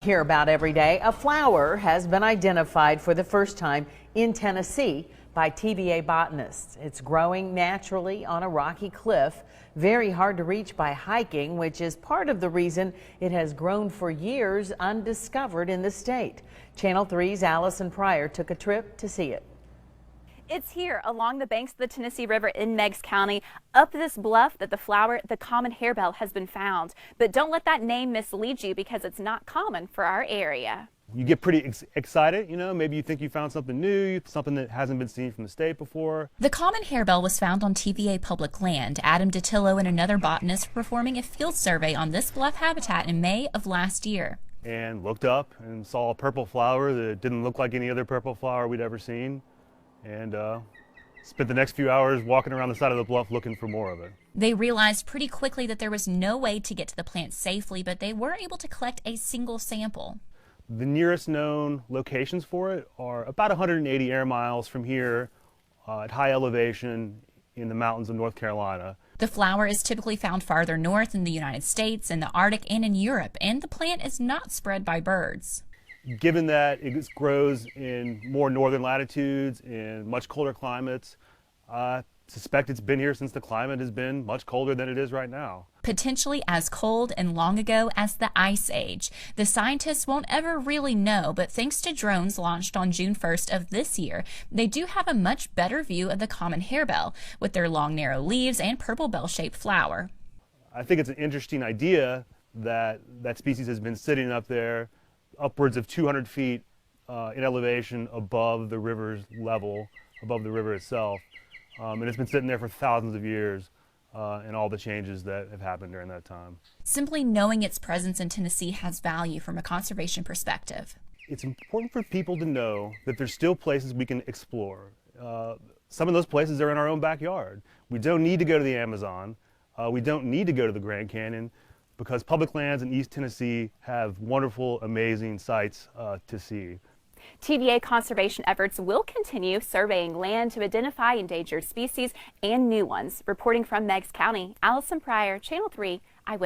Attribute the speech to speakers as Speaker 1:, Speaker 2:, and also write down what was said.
Speaker 1: Hear about every day, a flower has been identified for the first time in Tennessee by TVA botanists. It's growing naturally on a rocky cliff, very hard to reach by hiking, which is part of the reason it has grown for years undiscovered in the state. Channel 3's Allison Pryor took a trip to see it.
Speaker 2: It's here along the banks of the Tennessee River in Meigs County, up this bluff, that the flower, the common harebell, has been found. But don't let that name mislead you, because it's not common for our area.
Speaker 3: You get pretty excited, you know, maybe you think you found something new, something that hasn't been seen from the state before.
Speaker 4: The common harebell was found on TVA public land. Adam Datillo and another botanist were performing a field survey on this bluff habitat in May of last year.
Speaker 3: And looked up and saw a purple flower that didn't look like any other purple flower we'd ever seen. And spent the next few hours walking around the side of the bluff looking for more of it.
Speaker 4: They realized pretty quickly that there was no way to get to the plant safely, but they were able to collect a single sample.
Speaker 3: The nearest known locations for it are about 180 air miles from here at high elevation in the mountains of North Carolina.
Speaker 4: The flower is typically found farther north in the United States, in the Arctic, and in Europe, and the plant is not spread by birds.
Speaker 3: Given that it grows in more northern latitudes, in much colder climates, I suspect it's been here since the climate has been much colder than it is right now.
Speaker 4: Potentially as cold and long ago as the Ice Age. The scientists won't ever really know, but thanks to drones launched on June 1st of this year, they do have a much better view of the common harebell, with their long narrow leaves and purple bell-shaped flower.
Speaker 3: I think it's an interesting idea that that species has been sitting up there upwards of 200 feet in elevation above the river's level, above the river itself. And it's been sitting there for thousands of years, and all the changes that have happened during that time.
Speaker 4: Simply knowing its presence in Tennessee has value from a conservation perspective.
Speaker 3: It's important for people to know that there's still places we can explore. Some of those places are in our own backyard. We don't need to go to the Amazon. We don't need to go to the Grand Canyon, because public lands in East Tennessee have wonderful, amazing sights to see.
Speaker 2: TVA conservation efforts will continue surveying land to identify endangered species and new ones. Reporting from Meigs County, Allison Pryor, Channel 3 Eyewitness.